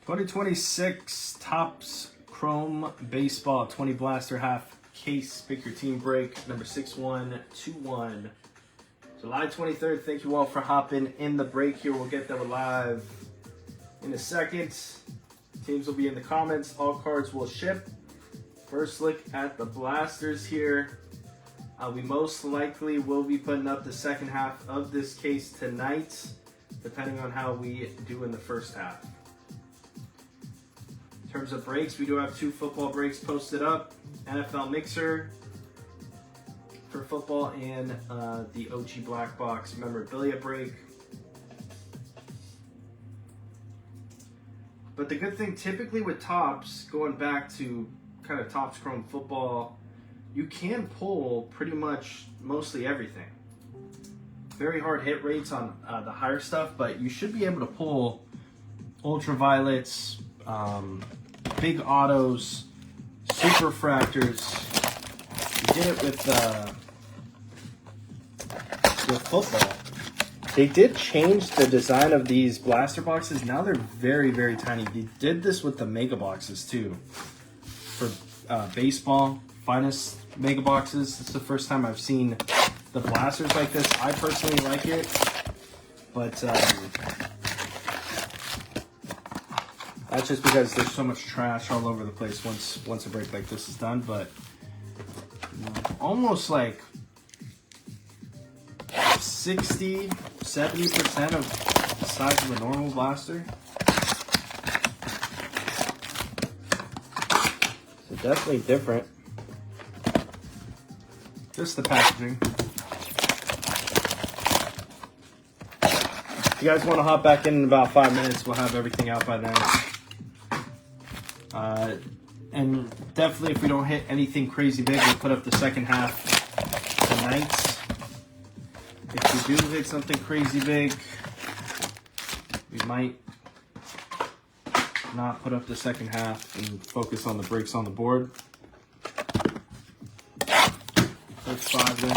2026 Topps Chrome Baseball 20 Blaster Half Case. Pick your team break, number 6121. July 23rd. Thank you all for hopping in the break here. We'll get them live in a second. Teams will be in the comments. All cards will ship. First look at the blasters here. We most likely will be putting up the second half of this case tonight, depending on how we do in the first half. In terms of breaks, we do have 2 football breaks posted up. NFL Mixer for football and the OG Black Box memorabilia break. But the good thing typically with Topps, going back to kind of Topps Chrome football, you can pull pretty much mostly everything. Very hard hit rates on the higher stuff, but you should be able to pull ultraviolets, big autos, super fractors. You did it with football. They did change the design of these blaster boxes. Now they're very, very tiny. They did this with the mega boxes too. For baseball, finest mega boxes. It's the first time I've seen the blasters like this. I personally like it, but that's just because there's so much trash all over the place once a break like this is done. But almost like 60-70% of the size of a normal blaster. So definitely different. Just the packaging. If you guys want to hop back in about 5 minutes, we'll have everything out by then. And definitely if we don't hit anything crazy big, we'll put up the second half tonight. If we do hit something crazy big, we might not put up the second half and focus on the breaks on the board. That's 5 then.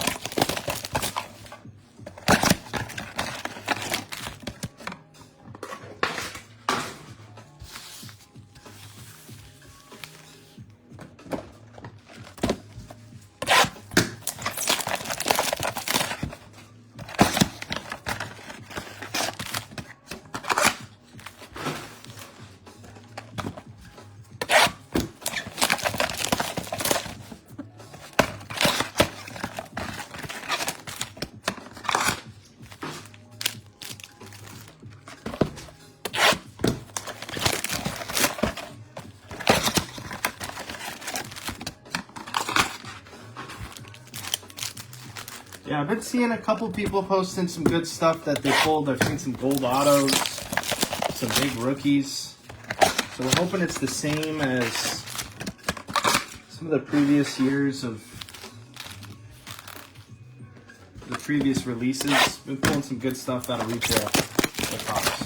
Yeah, I've been seeing a couple people posting some good stuff that they pulled. I've seen some gold autos, some big rookies. So we're hoping it's the same as some of the previous years of the previous releases. Been pulling some good stuff out of retail at Topps.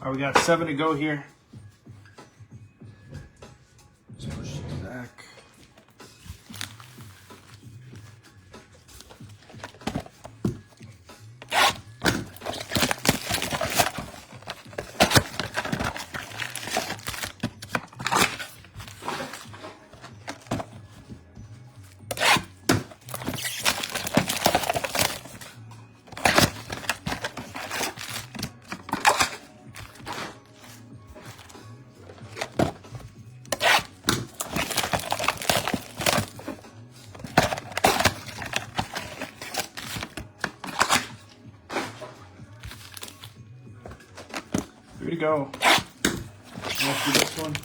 All right, we got 7 to go here. Let's push it back. Here we go. Let's do this one.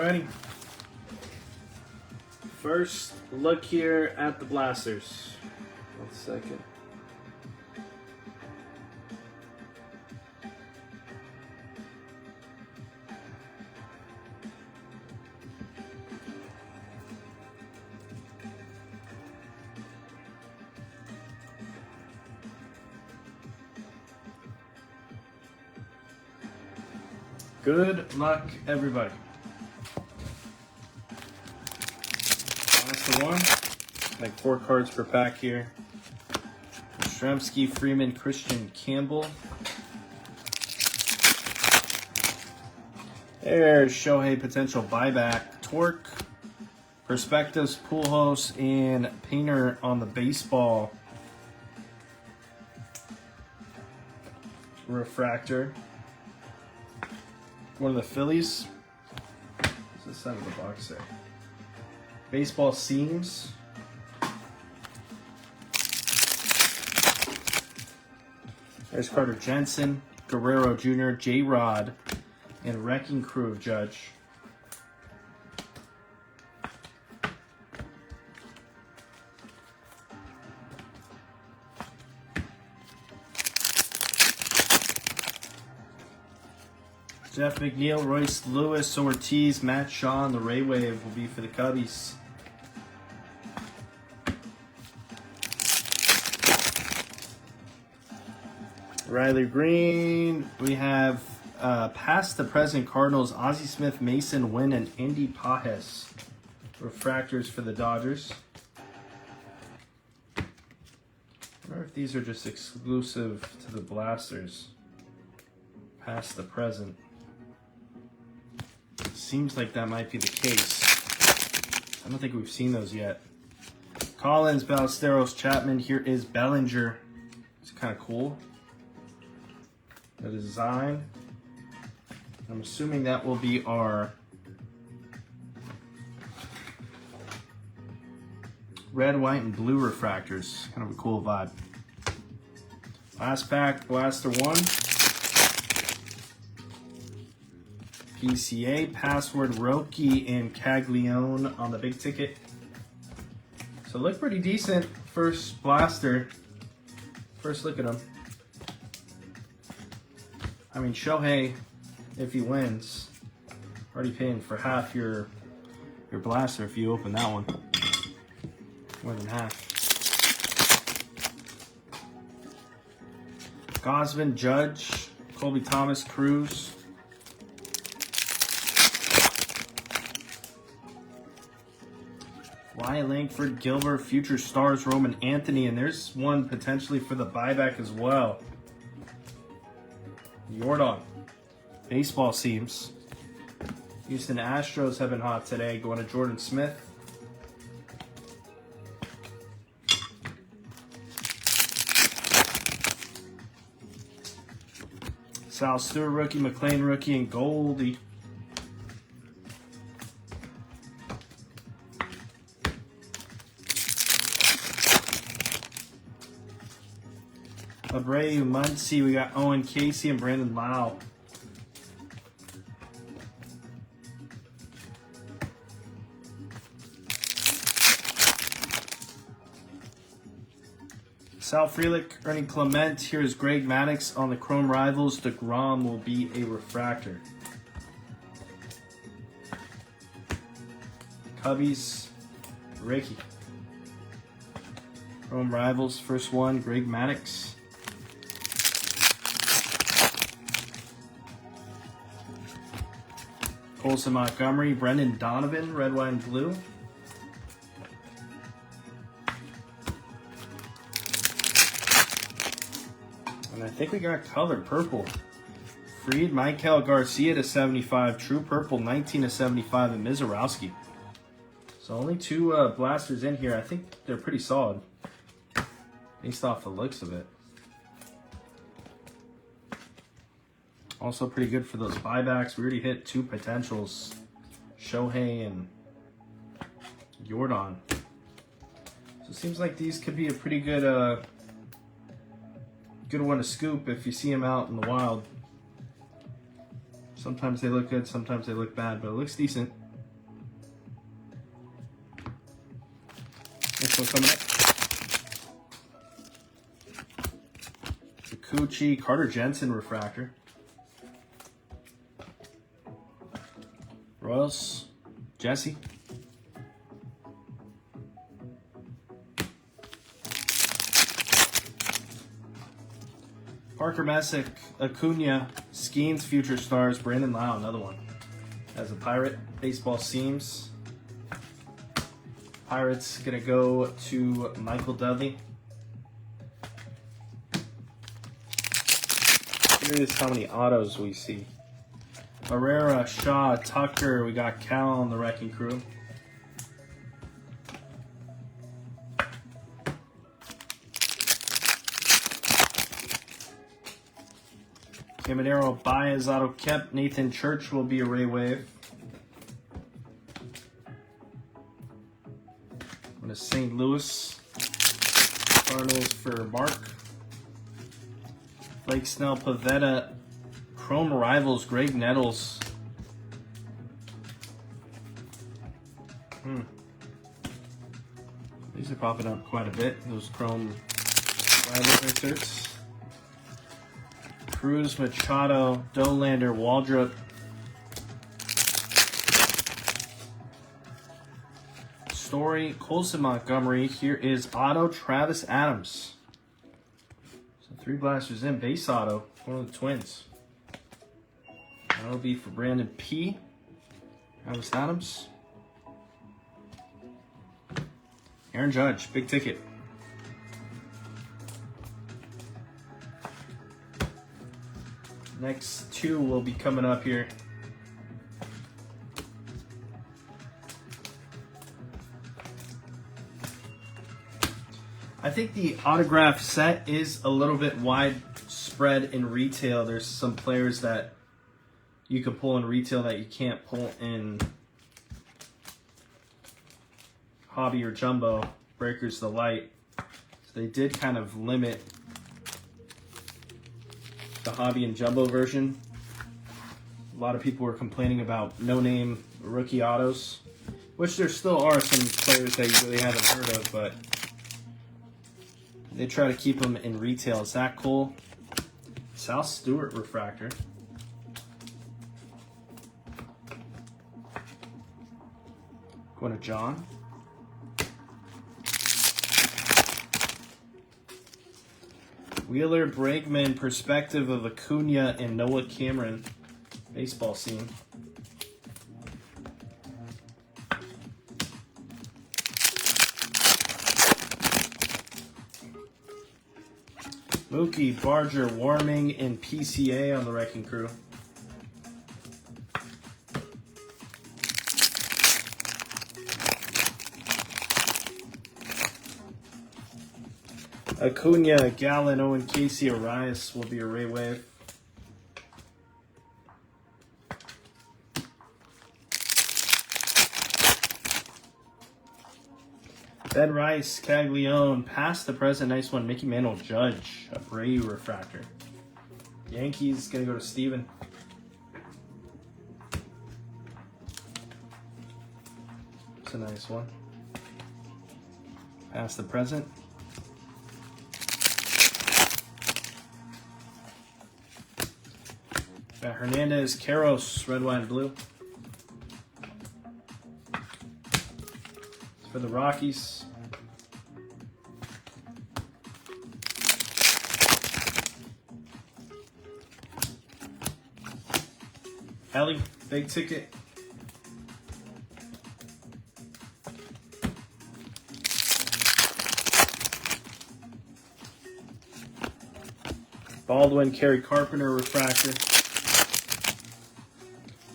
Alrighty. First look here at the blasters. 1 second. Good luck, everybody. Last one. Like 4 cards per pack here. Shremsky, Freeman, Christian Campbell. There's Shohei potential buyback. Torque, Perspectives, Pujols, and Painter on the baseball. Refractor. One of the Phillies. What's the side of the box there? Baseball seams. There's Carter Jensen, Guerrero Jr., J-Rod, and Wrecking Crew of Judge. Jeff McNeil, Royce Lewis, Ortiz, Matt Shaw, and the Ray Wave will be for the Cubbies. Riley Green. We have past the present Cardinals, Ozzie Smith, Mason Wynn, and Andy Pajes. Refractors for the Dodgers. I wonder if these are just exclusive to the Blasters. Past the present. Seems like that might be the case. I don't think we've seen those yet. Collins, Ballesteros, Chapman. Here is Bellinger. It's kind of cool. The design. I'm assuming that will be our red, white, and blue refractors. Kind of a cool vibe. Last pack, Blaster 1. PCA, Password, Roki, and Caglione on the big ticket. So look pretty decent. First blaster. First look at them. I mean, Shohei, if he wins, already paying for half your blaster if you open that one. More than half. Gosman, Judge, Colby Thomas, Cruz. Wyatt Langford, Gilbert, Future Stars, Roman Anthony, and there's one potentially for the buyback as well. Jordan. Baseball seams. Houston Astros have been hot today. Going to Jordan Smith. Sal Stewart rookie, McLean rookie, and Goldie. Abreu, Muncy, we got Owen Casey and Brandon Lau. Sal Frelick, Ernie Clement. Here's Greg Maddux on the Chrome Rivals. DeGrom will be a refractor. Cubbies, Ricky. Chrome Rivals, first one, Greg Maddux. Colson Montgomery, Brendan Donovan, red, white, and blue. And I think we got colored purple. Freed, Michael Garcia to 75. True purple, 19 to 75, and Mizorowski. So only 2 blasters in here. I think they're pretty solid, based off the looks of it. Also pretty good for those buybacks. We already hit 2 potentials. Shohei and Jordan. So it seems like these could be a pretty good good one to scoop if you see them out in the wild. Sometimes they look good, sometimes they look bad, but it looks decent. Next one coming up. Kikuchi, Carter Jensen refractor. Royals, Jesse. Parker Messick, Acuna, Skeens, Future Stars, Brandon Lau, another one. As a Pirate, baseball seams. Pirates gonna go to Michael Dudley. Curious how many autos we see. Herrera, Shaw, Tucker, we got Cal on the Wrecking Crew. Caminero, Baez, Auto Kep, Nathan Church will be a Ray Wave. On to St. Louis. Cardinals for Marc. Blake Snell, Pavetta, Chrome Rivals, Greg Nettles. These are popping up quite a bit, those Chrome Rivals inserts. Cruz, Machado, Dolander, Waldrop. Story, Colson, Montgomery. Here is auto, Travis Adams. So 3 blasters in, base auto, one of the Twins. That'll be for Brandon P. Travis Adams. Aaron Judge, big ticket. Next 2 will be coming up here. I think the autograph set is a little bit widespread in retail. There's some players that you can pull in retail that you can't pull in hobby or jumbo. Breakers the light. So they did kind of limit the hobby and jumbo version. A lot of people were complaining about no-name rookie autos, which there still are some players that you really haven't heard of, but they try to keep them in retail. Zach Kohl, Sal Stewart refractor. Going to John. Wheeler, Bregman, perspective of Acuna and Noah Cameron. Baseball scene. Mookie, Barger, Warming, and PCA on the Wrecking Crew. Acuna, Gallen, Owen, Casey, Arias will be a Ray Wave. Ben Rice, Caglione, past the present, nice one. Mickey Mantle, Judge, a Abreu refractor. Yankees gonna go to Steven. It's a nice one. Past the present. Got Hernandez, Caros, red, white, and blue. It's for the Rockies. Ellie, big ticket. Baldwin, Kerry Carpenter refractor.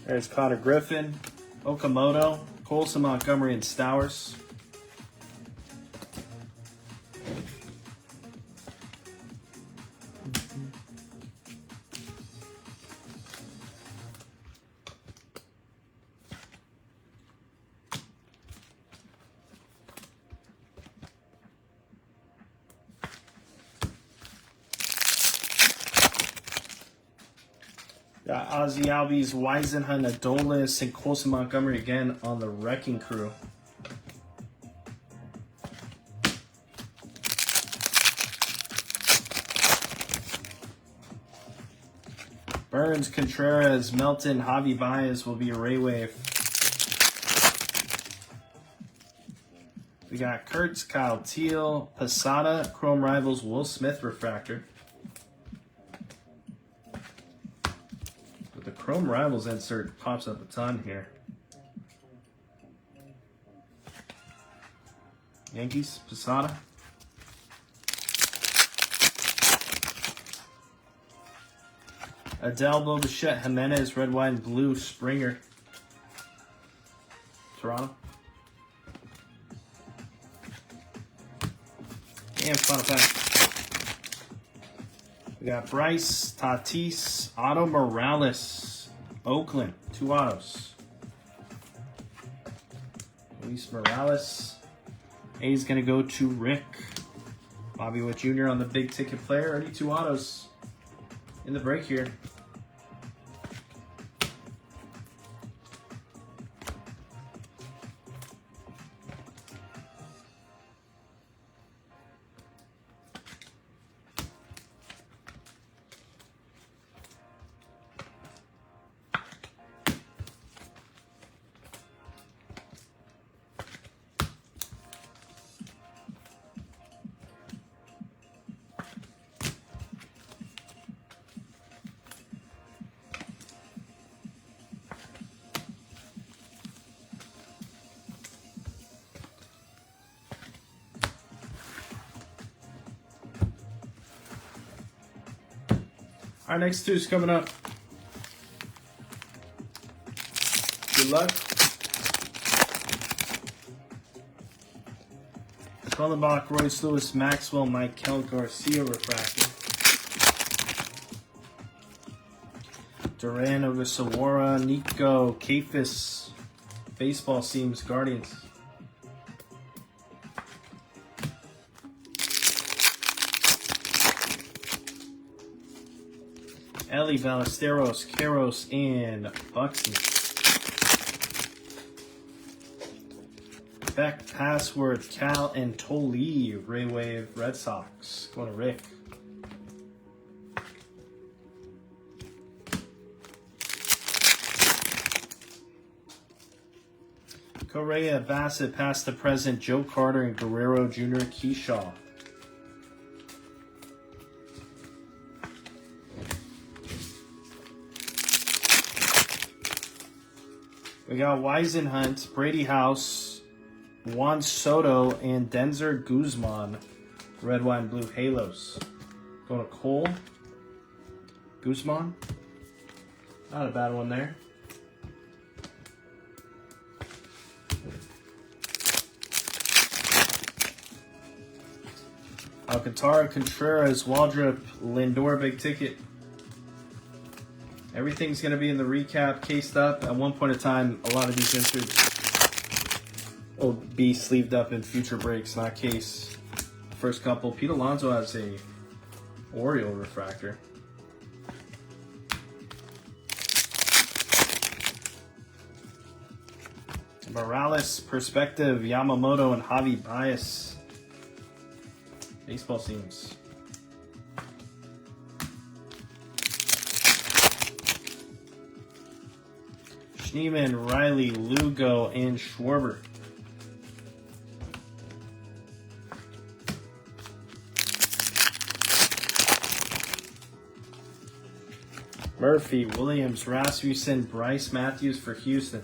There's Connor Griffin, Okamoto, Colson, Montgomery, and Stowers. Got Ozzy Albies, Weisenhunt, Adolis, and Colson Montgomery again on the Wrecking Crew. Burns, Contreras, Melton, Javi Baez will be a Ray Wave. We got Kurtz, Kyle Teal, Posada, Chrome Rivals, Will Smith Refractor. But the Chrome Rivals insert pops up a ton here. Yankees, Posada. Adelbo, Bichette, Jimenez, Red, White, and Blue, Springer. Toronto. And final pack. We got Bryce, Tatis, Otto Morales, Oakland, 2 autos. Luis Morales. A's going to go to Rick. Bobby Witt Jr. on the big ticket player. Already 2 autos in the break here. Our next 2 is coming up. Good luck. Schellenbach, Royce Lewis, Maxwell, Michael Garcia Refractor. Duran over Sawara, Nico, Kafis, Baseball Seams, Guardians. Ellie, Ballesteros, Karos, and Buxton. Beck, Password, Cal, and Tolley, Ray Wave, Red Sox. Going to Rick. Correa, Bassett, past the present, Joe Carter, and Guerrero Jr., Keyshaw. We got Weisenhunt, Brady House, Juan Soto, and Denzer Guzman. Red, White, and Blue Halos. Going to Kohl. Guzman. Not a bad one there. Alcantara, Contreras, Waldrop, Lindor, big ticket. Everything's going to be in the recap, cased up. At one point in time, a lot of these inserts will be sleeved up in future breaks, not case. First couple, Pete Alonso has a Oriole refractor. Morales, Perspective, Yamamoto, and Javi Baez. Baseball Seams. Schneeman, Riley, Lugo, and Schwarber. Murphy, Williams, Rasmussen, Bryce Matthews for Houston.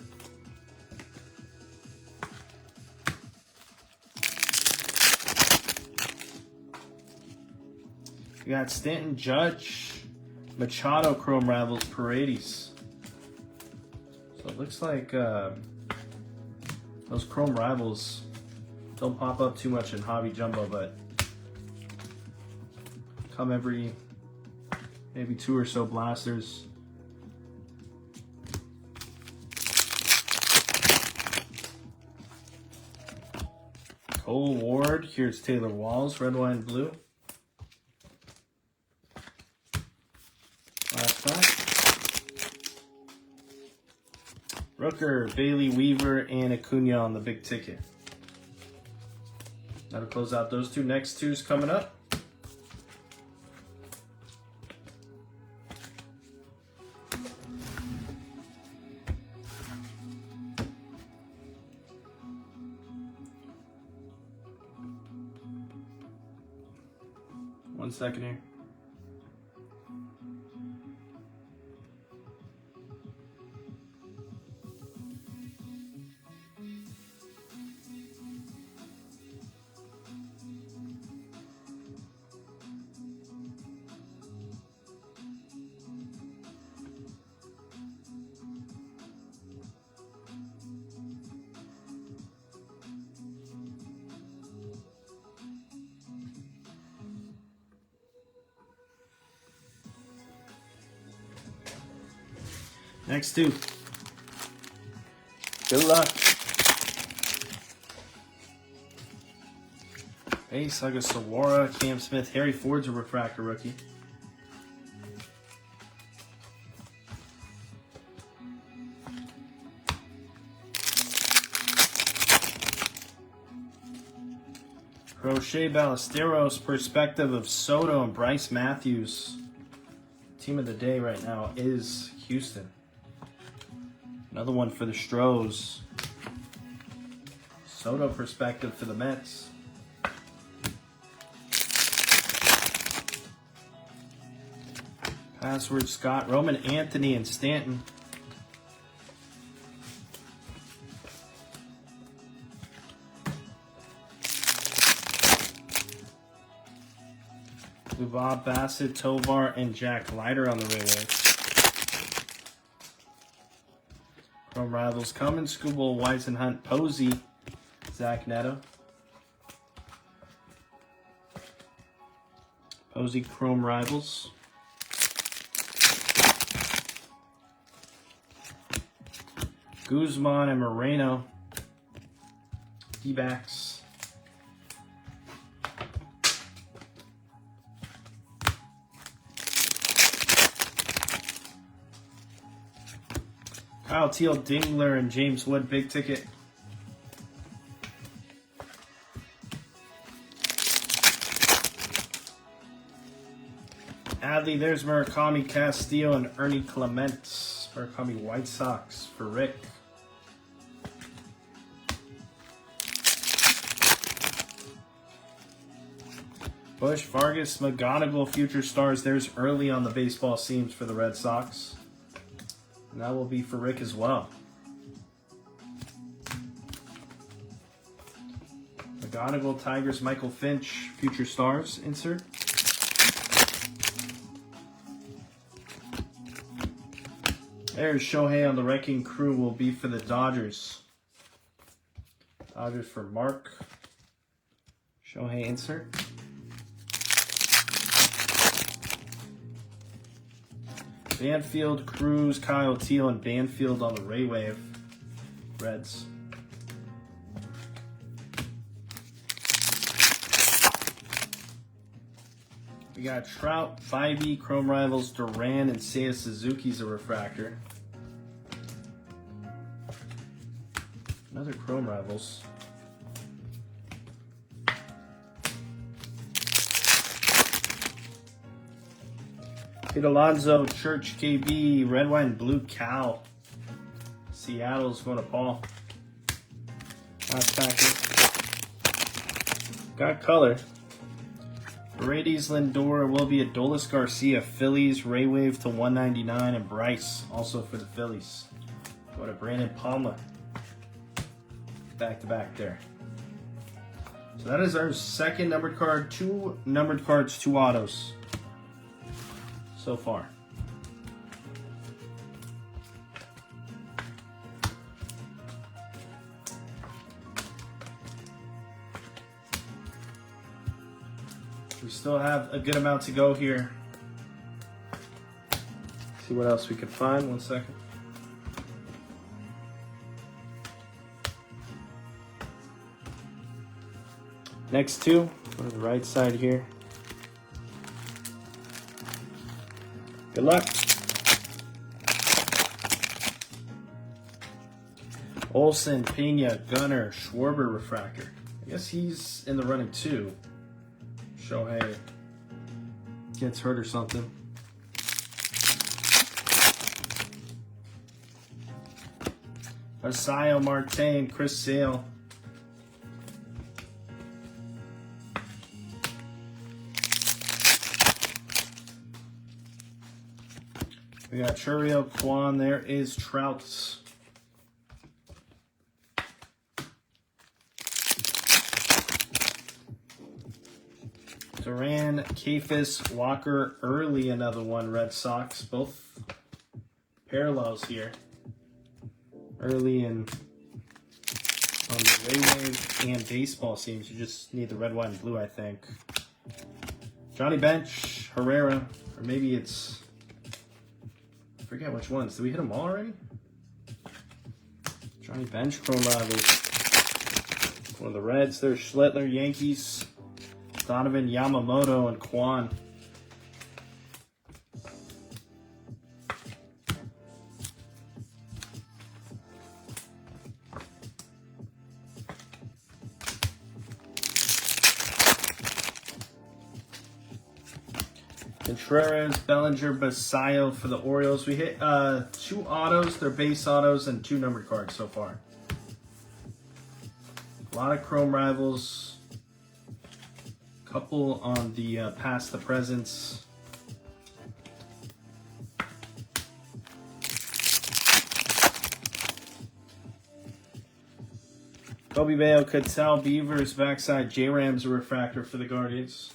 We got Stanton, Judge, Machado, Chrome Rivals, Paredes. So it looks like those Chrome Rivals don't pop up too much in Hobby Jumbo, but come every maybe 2 or so blasters. Cole Ward, here's Taylor Walls, red, white, and blue. Last pack. Rooker, Bailey, Weaver, and Acuna on the big ticket. That'll close out those two. Next two's coming up. 1 second here. Next two. Good luck. Base, I got Sawara, Cam Smith, Harry Ford's a refractor rookie. Crochet Ballesteros, perspective of Soto and Bryce Matthews. Team of the day right now is Houston. Another one for the Stros. Soto perspective for the Mets. Password Scott, Roman Anthony, and Stanton. Bob Bassett, Tovar, and Jack Leiter on the relay. Chrome Rivals Cummins, Skubal, Weisenhunt, Posey, Zach Neto. Posey, Chrome Rivals. Guzman and Moreno, D-backs. Kyle Teal, Dingler, and James Wood, big ticket. Adley, there's Murakami, Castillo, and Ernie Clement. Murakami White Sox for Rick. Bush, Vargas, McGonigal, Future Stars. There's early on the baseball seams for the Red Sox. And that will be for Rick as well. McGonigal, Tigers, Michael Finch, Future Stars insert. There's Shohei on the Wrecking Crew, will be for the Dodgers. Dodgers for Mark. Shohei insert. Banfield, Cruz, Kyle Teal, and Banfield on the Ray Wave. Reds. We got Trout, Bybee, Chrome Rivals, Duran, and Seiya Suzuki's a refractor. Another Chrome Rivals. Pete Alonso, Church, KB, Red, White, and Blue Cow. Seattle's going to Paul. Last packet. Got color. Paredes, Lindor, will be Adolis Garcia, Phillies, Ray Wave to 199, and Bryce, also for the Phillies. Go to Brandon Palma. Back to back there. So that is our second numbered card. 2 numbered cards, 2 autos so far. We still have a good amount to go here. See what else we can find. 1 second. Next two, go to the right side here. Good luck. Olsen, Pena, Gunner, Schwarber refractor. I guess he's in the running too. Shohei gets hurt or something. Asayo, Marte, Chris Sale. We got Churio, Kwan. There is Trouts. Duran, Kafis, Walker, Early, another one. Red Sox. Both parallels here. Early and on the Raywave and baseball seems. You just need the red, white, and blue, I think. Johnny Bench, Herrera, or maybe it's... I forget which ones. Did we hit them all already? Johnny Bench, Chrome Rivals. One of the Reds. There's Schlittler, Yankees. Donovan, Yamamoto, and Kwan. Contreras, Bellinger, Basayo for the Orioles. We hit 2 autos, they're base autos, and 2 numbered cards so far. A lot of Chrome Rivals. Couple on the past the presents. Kobe Bayo, Cattell, Beavers, backside, J-Rams, a refractor for the Guardians.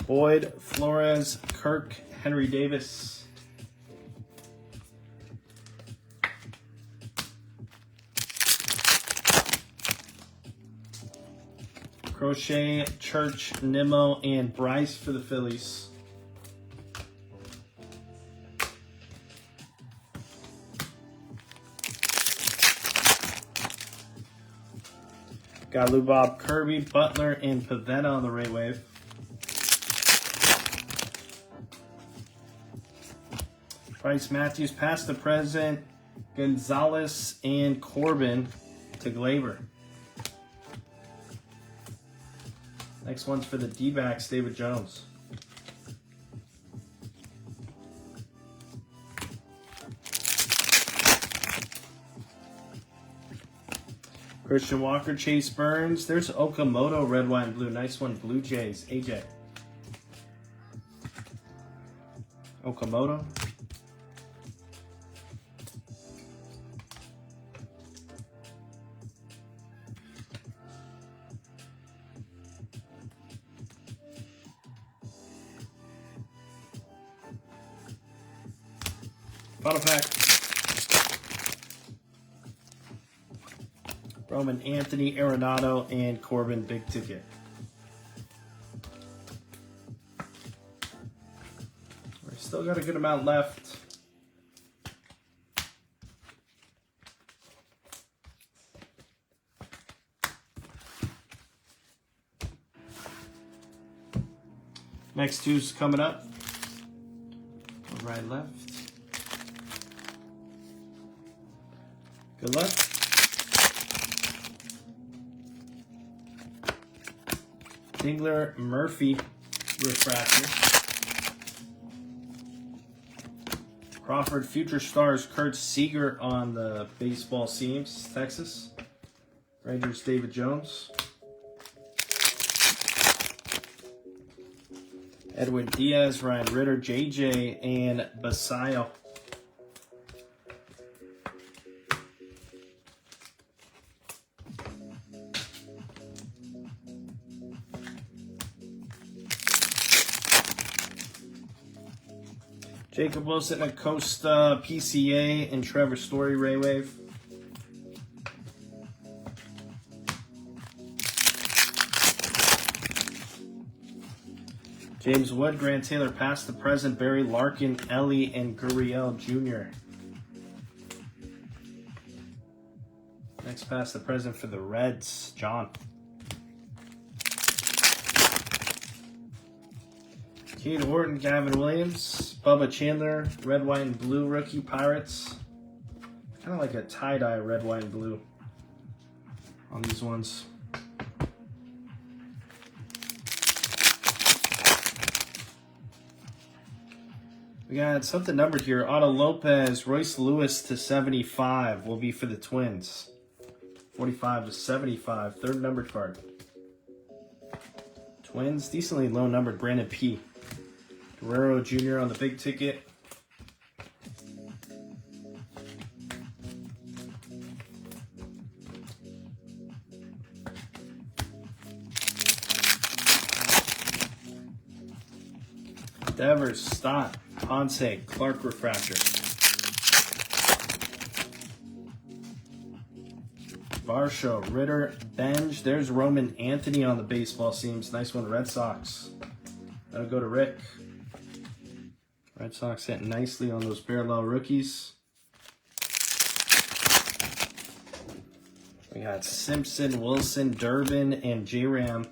Boyd, Flores, Kirk, Henry Davis. Crochet, Church, Nimmo, and Bryce for the Phillies. Got Lou Bob, Kirby, Butler, and Pavetta on the Raywave. Bryce Matthews, past the present, Gonzalez, and Corbin to Glaber. Next one's for the D-backs, David Jones. Christian Walker, Chase Burns. There's Okamoto, red, white, and blue. Nice one, Blue Jays, AJ. Okamoto. Final pack. Roman Anthony, Arenado, and Corbin, big ticket. We've still got a good amount left. Next two's coming up. Right, left. Good luck. Dingler, Murphy, refractor. Crawford, Future Stars, Kurt Seager on the baseball seams, Texas. Rangers, David Jones. Edwin Diaz, Ryan Ritter, JJ, and Basayo. Jacob Wilson, Acosta, PCA, and Trevor Story, Raywave. James Wood, Grant Taylor, past the present, Barry Larkin, Ellie, and Gurriel Jr. Next past the present for the Reds, John. Cade Horton, Gavin Williams, Bubba Chandler, red, white, and blue rookie Pirates. Kind of like a tie-dye red, white, and blue on these ones. We got something numbered here. Otto Lopez, Royce Lewis to 75 will be for the Twins. 45 to 75. Third numbered card. Twins, decently low numbered. Brandon P. Guerrero Jr. on the big ticket. Devers, Stott, Ponce, Clark refractor. Varsho, Ritter, Benj. There's Roman Anthony on the baseball seams. Nice one, Red Sox. That'll go to Rick. Red Sox hitting nicely on those parallel rookies. We got Simpson, Wilson, Durbin, and J-Ram.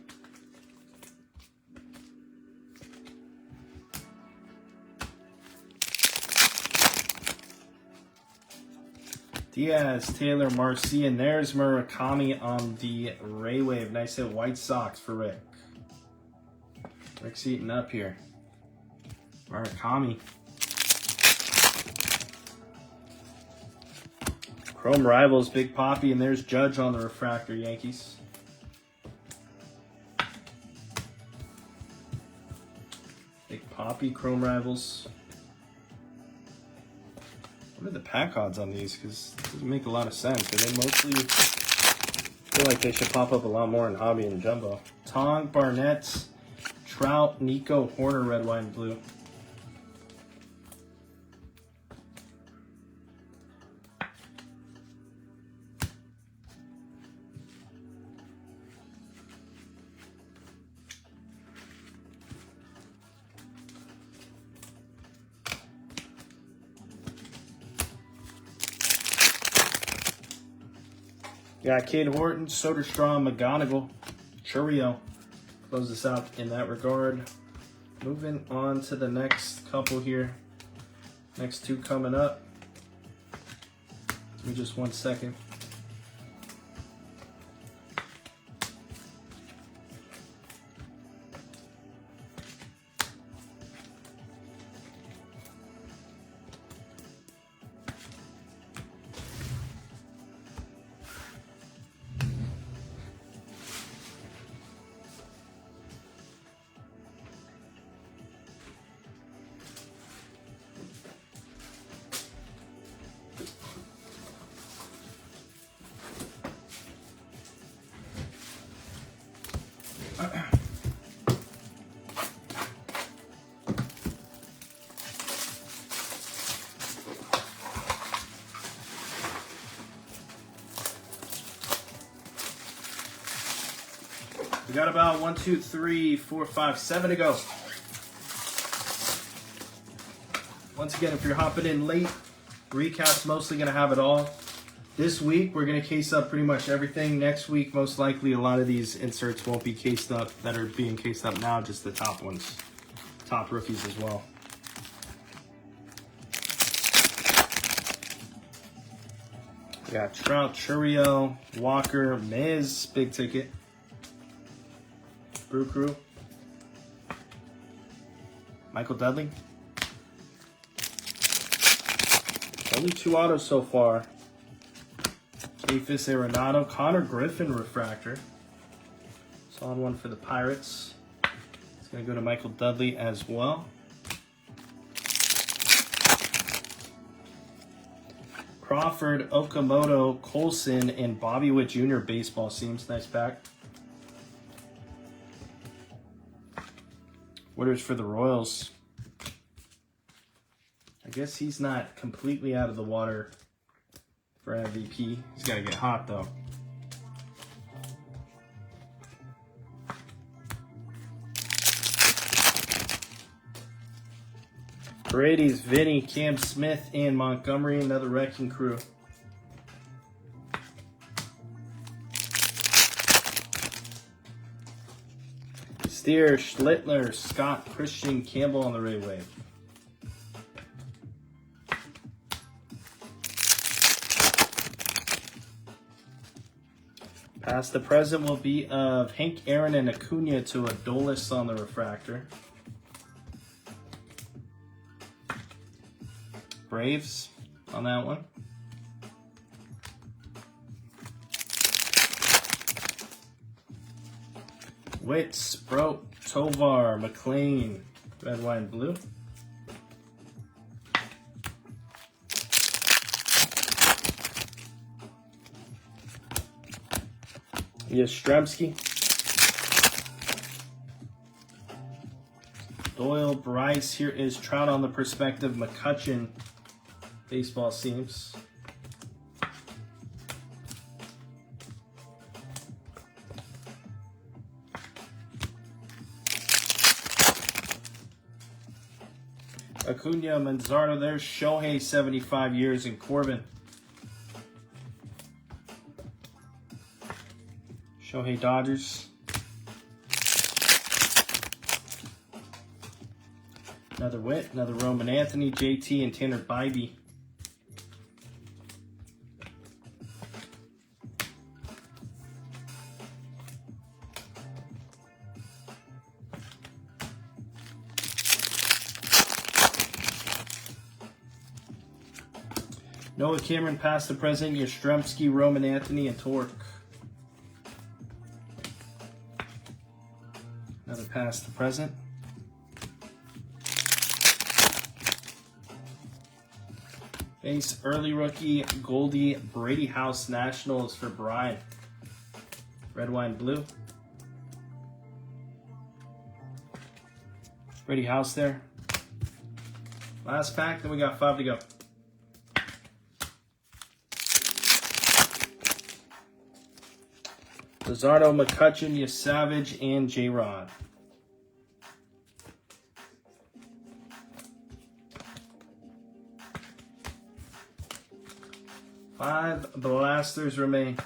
Diaz, Taylor, Marcy, and there's Murakami on the Ray Wave. Nice hit, White Sox for Rick. Rick's eating up here. Murakami. Chrome Rivals, Big Poppy, and there's Judge on the refractor, Yankees. Big Poppy, Chrome Rivals. What are the pack odds on these? Because it doesn't make a lot of sense. They mostly feel like they should pop up a lot more in Hobby and Jumbo. Tong, Barnett, Trout, Nico, Horner, Red, White, and Blue. Got Cade Horton, Soderstrom, McGonigal, Churio. Close this out in that regard. Moving on to the next couple here. Next two coming up. Give me just 1 second. We got about 1, 2, 3, 4, 5, 7 to go. Once again, if you're hopping in late, recap's mostly going to have it all. This week, we're going to case up pretty much everything. Next week, most likely, a lot of these inserts won't be cased up that are being cased up now, just the top ones. Top rookies as well. We got Trout, Churio, Walker, Miz, big ticket. Brew Crew. Michael Dudley. Only 2 autos so far. Kefis Arenado. Connor Griffin refractor. Solid one for the Pirates. It's going to go to Michael Dudley as well. Crawford, Okamoto, Colson, and Bobby Witt Jr. baseball seams. Nice pack. Wooders for the Royals. I guess he's not completely out of the water for MVP. He's got to get hot, though. Brady's, Vinny, Cam Smith, and Montgomery. Another wrecking crew. Steer, Schlittler, Scott, Christian, Campbell on the Ray Wave. Past the present will be of Hank Aaron and Acuna to Adolis on the refractor. Braves on that one. Witz, Bro, Tovar, McLean, red, white, and blue. Yastrzemski. Doyle, Bryce. Here is Trout on the perspective. McCutchen, baseball seams. Acuna, Manzardo. There's Shohei, 75 years, and Corbin. Shohei, Dodgers. Another Witt, another Roman Anthony, JT, and Tanner Bybee. Noah Cameron past the present, Yastrzemski, Roman Anthony, and Torque. Another past the present. Base early rookie, Goldie, Brady House Nationals for Bryan. Red, white, and blue. Brady House there. Last pack, then we got 5 to go. Luzardo, McCutchen, Yasavage, and J-Rod. Five blasters remain.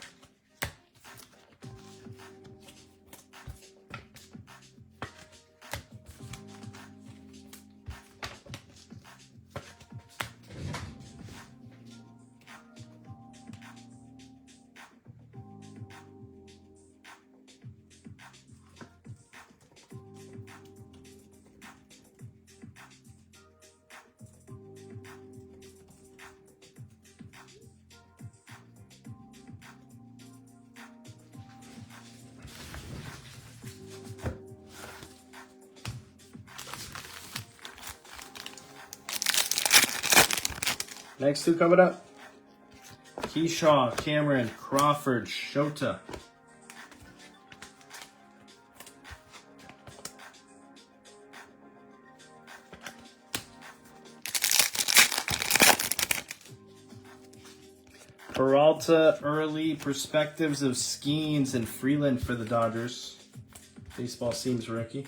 Next two coming up. Keyshaw, Cameron, Crawford, Shota. Peralta, early perspectives of Skeens and Freeland for the Dodgers. Baseball seems rookie.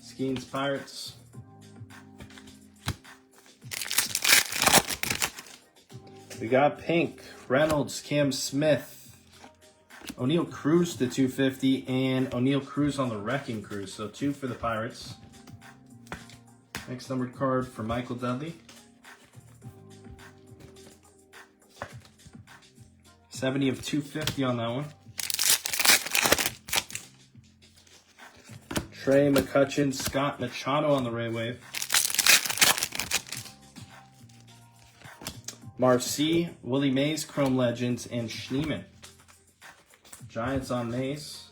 Skeens, Pirates. We got Pink, Reynolds, Cam Smith, O'Neal Cruz to 250, and O'Neal Cruz on the Wrecking Crew. So 2 for the Pirates. Next numbered card for Michael Dudley. 70 of 250 on that one. Trey McCutchen, Scott Machado on the Ray Wave. Marcy, Willie Mays, Chrome Legends, and Schneeman. Giants on Mays.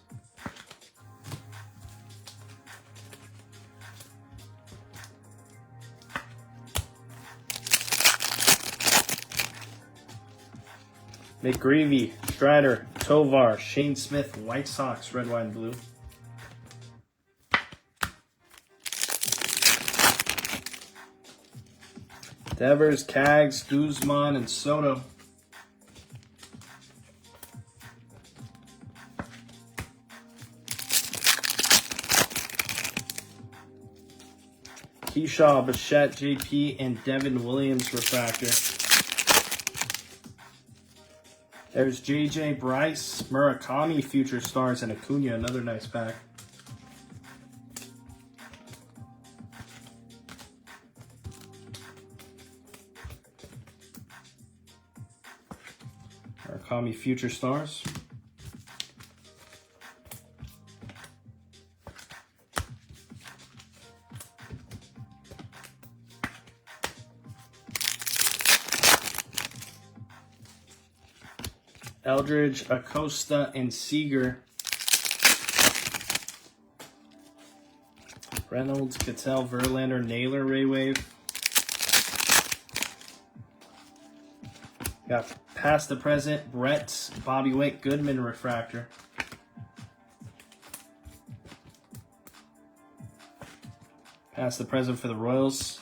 McGreevy, Strider, Tovar, Shane Smith, White Sox, red, white, and blue. Devers, Cags, Guzman, and Soto. Keyshaw, Bichette, JP, and Devin Williams refractor. There's JJ, Bryce, Murakami, Future Stars, and Acuna. Another nice pack. Murakami, Future Stars. Eldridge, Acosta, and Seager. Reynolds, Cattell, Verlander, Naylor, Ray Wave. Got past the present, Brett, Bobby Witt, Goodman refractor. Past the present for the Royals.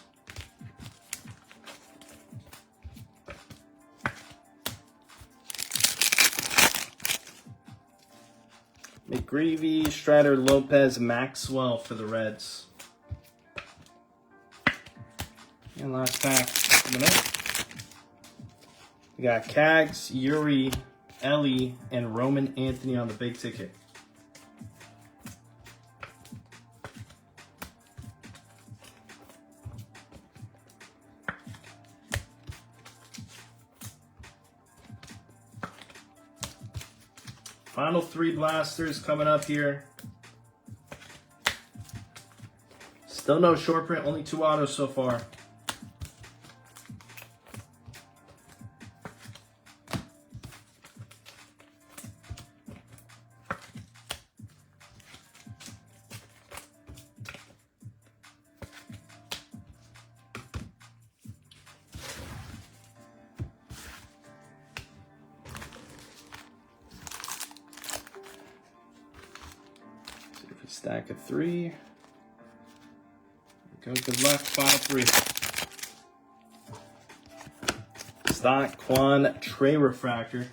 McGreevy, Strider, Lopez, Maxwell for the Reds. And last pack coming up. We got Cags, Yuri, Ellie, and Roman Anthony on the big ticket. Final 3 blasters coming up here. Still no short print, only 2 autos so far. Stack of 3. Go, good luck. Final 3. Stock Quan Trey refractor.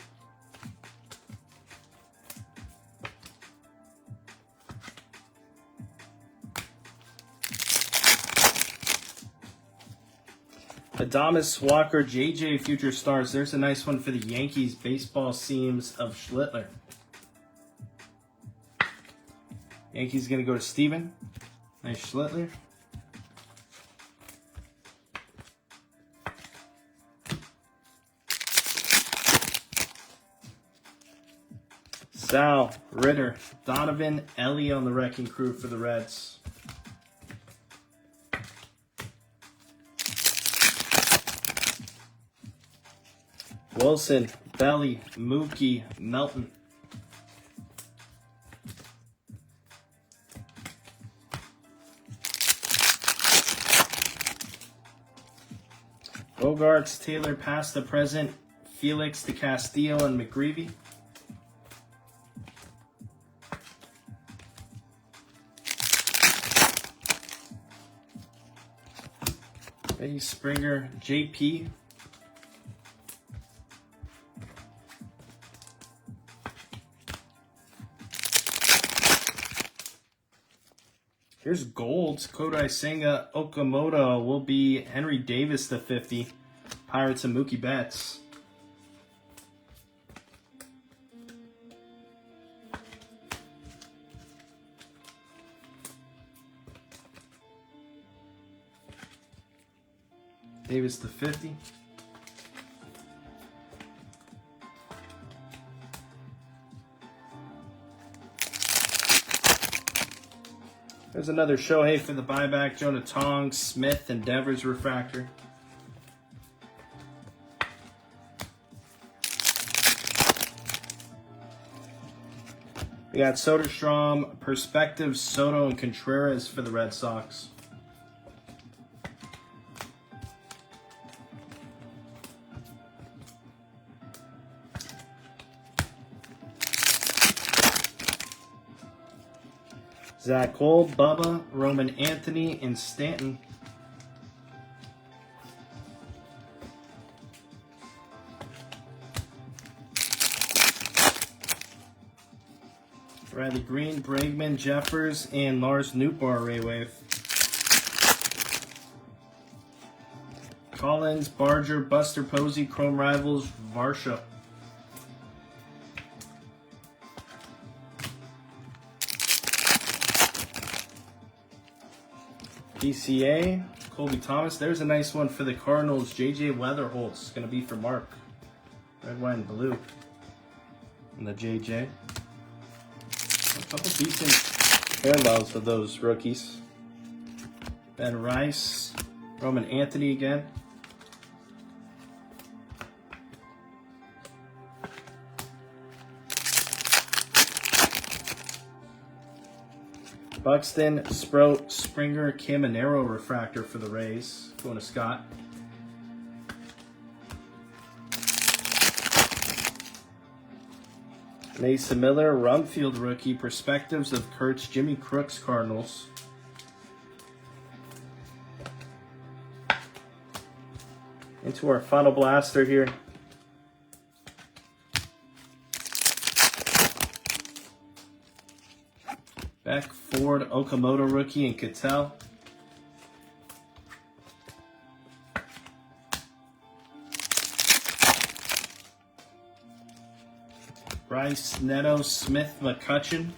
Adames Walker, JJ Future Stars. There's a nice one for the Yankees. Baseball seams of Schlittler. Yankees going to go to Steven. Nice Schlittler. Sal, Ritter, Donovan, Ellie on the wrecking crew for the Reds. Wilson, Belly, Mookie, Melton. Bogarts, Taylor, past the present, Felix, De Castillo, and McGreevy. Eddie Springer, JP. Here's Golds, Kodai Senga, Okamoto will be Henry Davis to 50. Pirates and Mookie Betts. Davis to 50. There's another Shohei for the buyback. Jonah Tong, Smith, and Devers refractor. We got Soderstrom, Perspective, Soto, and Contreras for the Red Sox. Zach Kohl, Bubba, Roman Anthony, and Stanton. Bradley Green, Bregman, Jeffers, and Lars Nootbaar Ray Wave. Collins, Barger, Buster Posey, Chrome Rivals, Varsha. PCA, Colby Thomas. There's a nice one for the Cardinals. JJ Weatherholt's going to be for Mark. Red, white, and blue. And the JJ. A couple decent parallels for those rookies. Ben Rice, Roman Anthony again. Buxton, Sproat, Springer, Caminero refractor for the Rays. Going to Scott. Mason Miller, Rumfield rookie, Perspectives of Kurtz, Jimmy Crooks, Cardinals. Into our final blaster here. Beck, Ford, Okamoto rookie, and Cattell. Bryce, Neto, Smith, McCutcheon.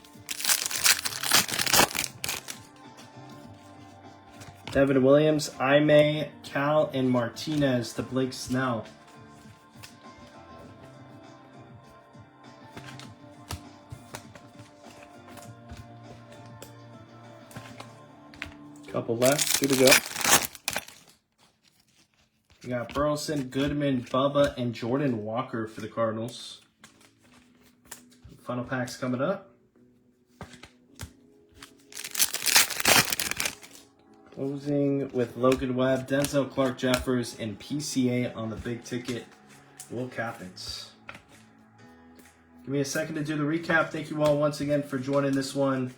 Devin Williams, Aime, Cal, and Martinez to Blake Snell. Couple left, 2 to go. We got Burleson, Goodman, Bubba, and Jordan Walker for the Cardinals. Final packs coming up. Closing with Logan Webb, Denzel Clark Jeffers, and PCA on the big ticket. Will Cappins. Give me a second to do the recap. Thank you all once again for joining this one.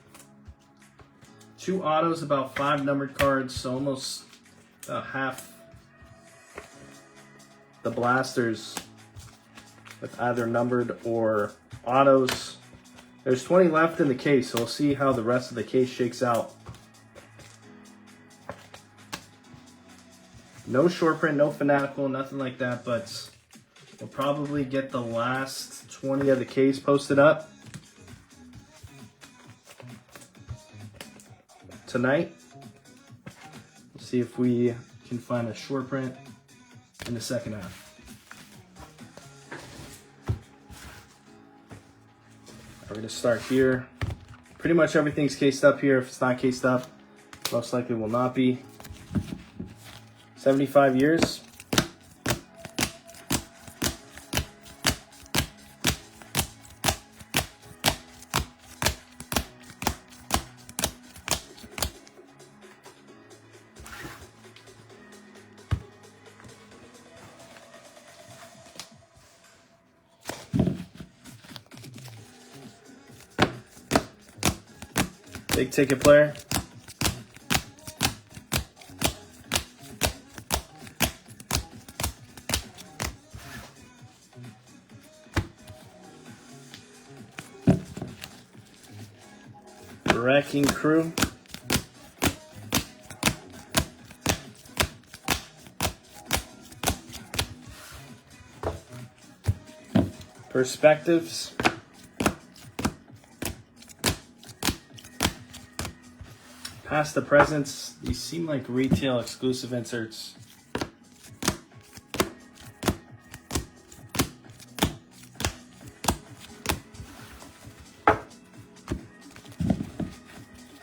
2 autos, about 5 numbered cards, so almost about half the blasters with either numbered or autos. There's 20 left in the case, so we'll see how the rest of the case shakes out. No short print, no fanatical, nothing like that, but we'll probably get the last 20 of the case posted up tonight. We'll see if we can find a short print in the second half. We're going to start here. Pretty much everything's cased up here. If it's not cased up, most likely will not be. 75 years. Big ticket player. Wrecking Crew. Perspectives. Past the presents, these seem like retail exclusive inserts.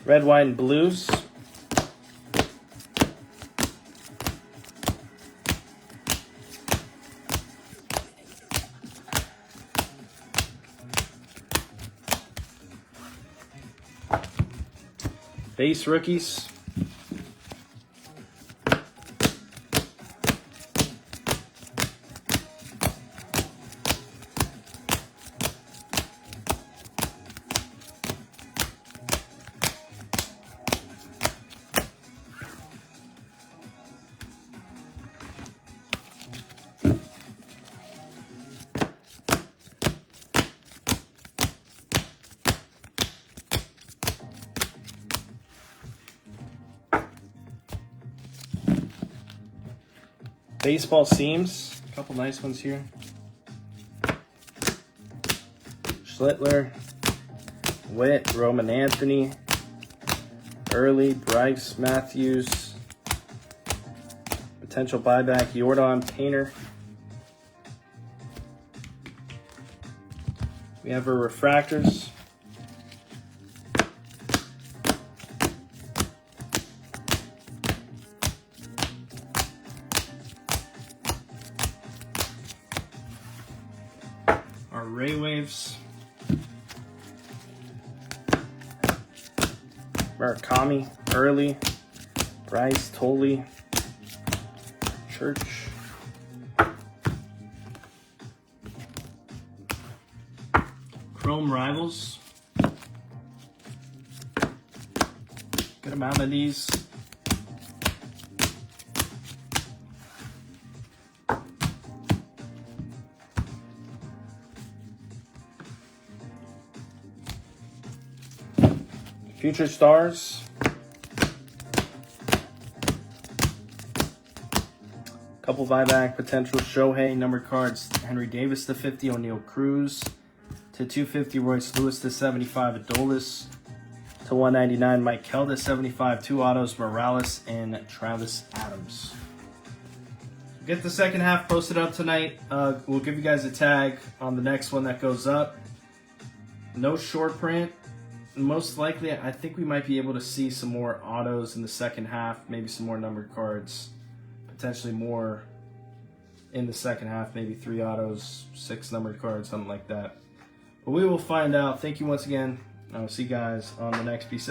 Red, white, and blues. Base rookies. Baseball seams, a couple nice ones here. Schlittler, Witt, Roman Anthony, Early, Bryce Matthews, potential buyback, Jordan Painter. We have our refractors. Ray Waves. Murakami, Early, Bryce, Tolley, Church. Chrome Rivals. Good amount of these. Future Stars. Couple buyback potential. Shohei number cards. Henry Davis to 50. O'Neal Cruz to 250. Royce Lewis to 75. Adolis to 199. Mike Kell to 75. 2 autos. Morales and Travis Adams. Get the second half posted up tonight. We'll give you guys a tag on the next one that goes up. No short print. Most likely, I think we might be able to see some more autos in the second half. Maybe some more numbered cards. Potentially more in the second half. Maybe 3 autos, 6 numbered cards, something like that. But we will find out. Thank you once again. I will see you guys on the next piece.